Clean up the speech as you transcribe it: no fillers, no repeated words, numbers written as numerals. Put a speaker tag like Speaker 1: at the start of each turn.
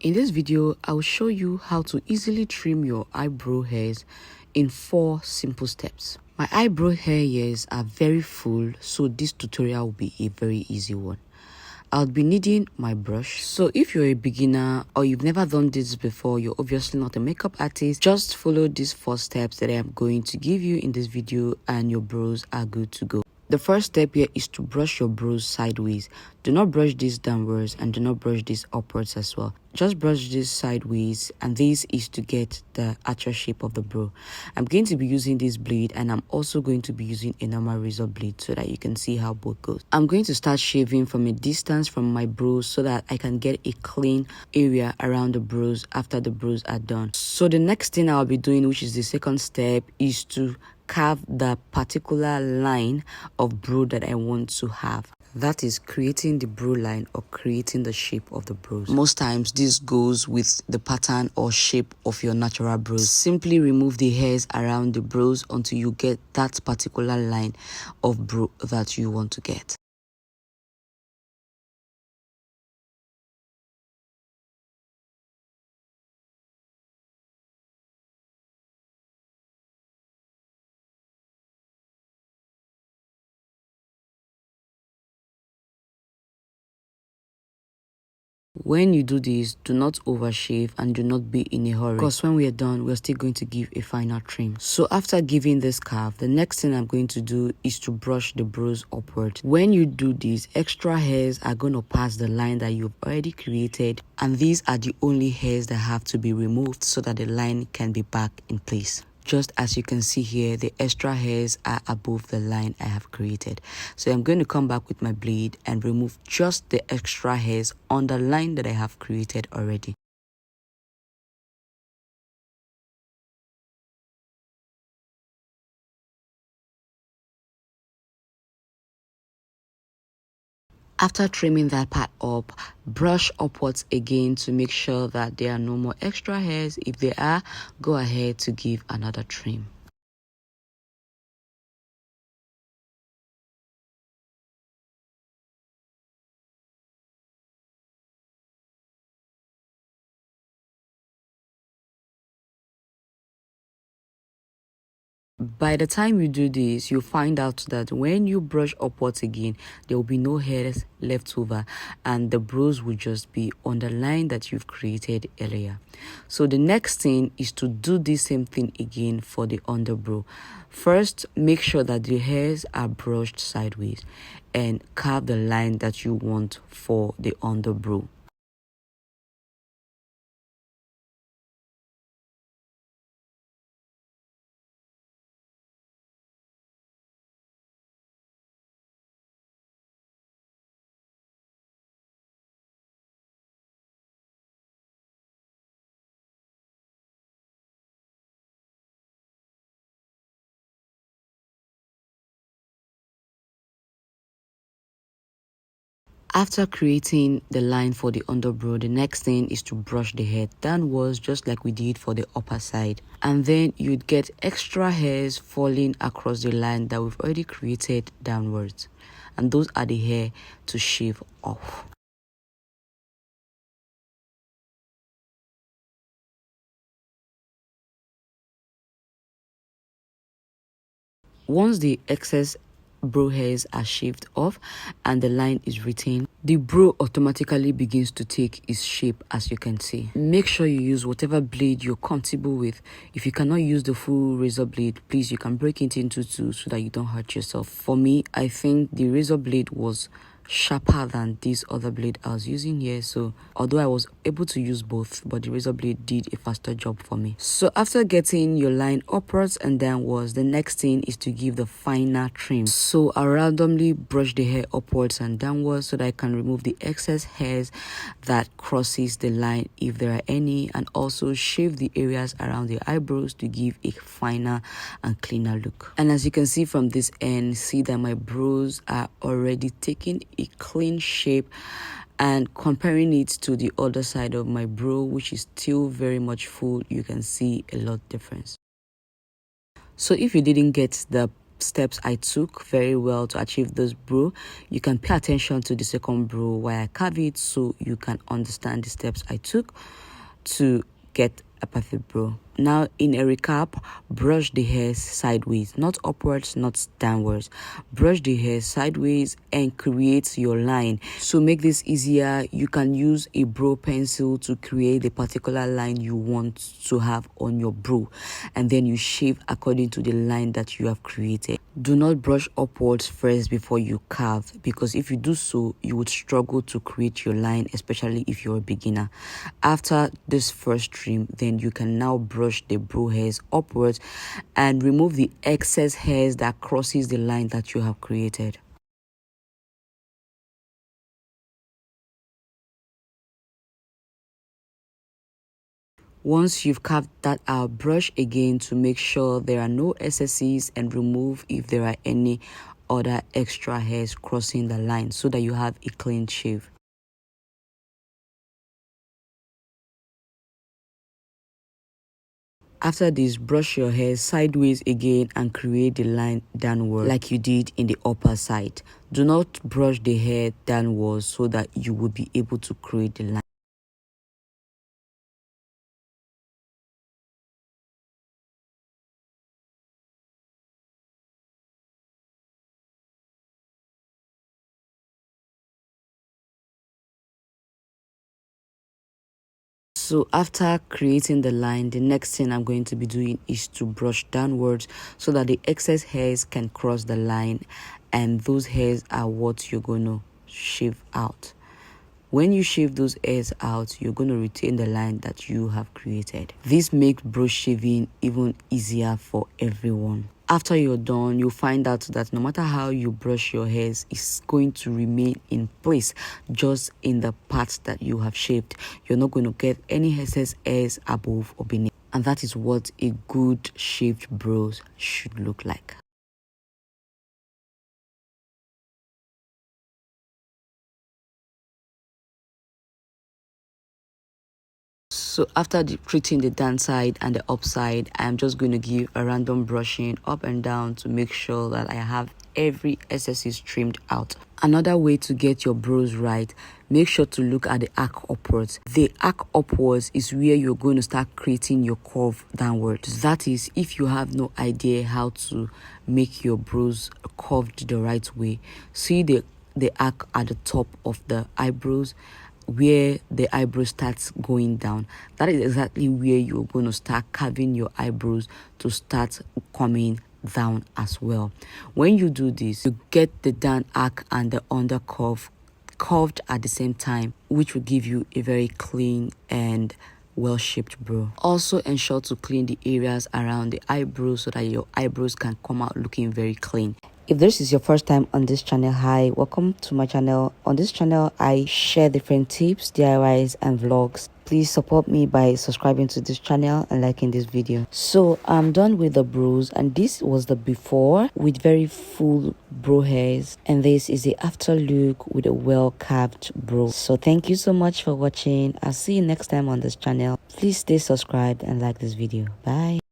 Speaker 1: In this video, I'll show you how to easily trim your eyebrow hairs in 4 simple steps. My eyebrow hairs are very full, so this tutorial will be a very easy one. I'll be needing my brush. So if you're a beginner or you've never done this before, you're obviously not a makeup artist, just follow these 4 steps that I am going to give you in this video and your brows are good to go. The first step here is to brush your brows sideways. Do not brush this downwards and do not brush this upwards as well. Just brush this sideways, and this is to get the actual shape of the brow. I'm going to be using this blade, and I'm also going to be using a normal razor blade so that you can see how both goes. I'm going to start shaving from a distance from my brows so that I can get a clean area around the brows after the brows are done. So the next thing I'll be doing, which is the second step, is to carve the particular line of brow that I want to have. That is creating the brow line or creating the shape of the brows. Most times this goes with the pattern or shape of your natural brows. Simply remove the hairs around the brows until you get that particular line of brow that you want to get. When you do this, do not overshave and do not be in a hurry, because when we are done, we're still going to give a final trim. So after giving this carve, the next thing I'm going to do is to brush the brows upward. When you do this, extra hairs are going to pass the line that you've already created, and these are the only hairs that have to be removed so that the line can be back in place. Just as you can see here, the extra hairs are above the line I have created. So I'm going to come back with my blade and remove just the extra hairs on the line that I have created already. After trimming that part up, brush upwards again to make sure that there are no more extra hairs. If there are, go ahead to give another trim. By the time you do this, you'll find out that when you brush upwards again, there will be no hairs left over and the brows will just be on the line that you've created earlier. So the next thing is to do the same thing again for the underbrow. First, make sure that the hairs are brushed sideways and carve the line that you want for the underbrow. After creating the line for the underbrow, the next thing is to brush the hair downwards just like we did for the upper side. And then you'd get extra hairs falling across the line that we've already created downwards. And those are the hair to shave off. Once the excess brow hairs are shaved off and the line is retained, the brow automatically begins to take its shape, as you can see. Make sure you use whatever blade you're comfortable with. If you cannot use the full razor blade, please, you can break it into 2 so that you don't hurt yourself. For me, I think the razor blade was sharper than this other blade I was using here, so although I was able to use both, but the razor blade did a faster job for me. So after getting your line upwards and downwards, the next thing is to give the final trim. So I randomly brush the hair upwards and downwards so that I can remove the excess hairs that crosses the line if there are any, and also shave the areas around the eyebrows to give a finer and cleaner look. And as you can see from this end, see that my brows are already taking a clean shape, and comparing it to the other side of my brow, which is still very much full, you can see a lot difference. So if you didn't get the steps I took very well to achieve this brow. You can pay attention to the second brow while I carve it so you can understand the steps I took to get a perfect brow. Now, in a recap, brush the hair sideways, not upwards, not downwards. Brush the hair sideways and create your line. So make this easier, you can use a brow pencil to create the particular line you want to have on your brow, and then you shave according to the line that you have created. Do not brush upwards first before you carve, because if you do so, you would struggle to create your line, especially if you're a beginner. After this first trim, then you can now brush the brow hairs upwards and remove the excess hairs that crosses the line that you have created. Once you've carved that out, brush again to make sure there are no excesses and remove if there are any other extra hairs crossing the line so that you have a clean shave. After this, brush your hair sideways again and create the line downward like you did in the upper side. Do not brush the hair downwards so that you will be able to create the line. So after creating the line, the next thing I'm going to be doing is to brush downwards so that the excess hairs can cross the line, and those hairs are what you're going to shave out. When you shave those hairs out, you're going to retain the line that you have created. This makes brow shaving even easier for everyone. After you're done, you'll find out that no matter how you brush your hairs, it's going to remain in place just in the parts that you have shaved. You're not going to get any excess hairs above or beneath. And that is what a good shaved brows should look like. So after treating the downside and the upside, I'm just going to give a random brushing up and down to make sure that I have every excess is trimmed out. Another way to get your brows right, make sure to look at the arc upwards. The arc upwards is where you're going to start creating your curve downwards. That is, if you have no idea how to make your brows curved the right way, see the arc at the top of the eyebrows, where the eyebrow starts going down. That is exactly where you're going to start carving your eyebrows to start coming down as well. When you do this, you get the down arc and the under curve curved at the same time, which will give you a very clean and well-shaped brow. Also ensure to clean the areas around the eyebrows so that your eyebrows can come out looking very clean. If this is your first time on this channel, hi, welcome to my channel. On this channel, I share different tips, DIYs, and vlogs. Please support me by subscribing to this channel and liking this video. So I'm done with the brows, and this was the before with very full brow hairs, and this is the after look with a well-carved brow. So thank you so much for watching. I'll see you next time on this channel. Please stay subscribed and like this video. Bye.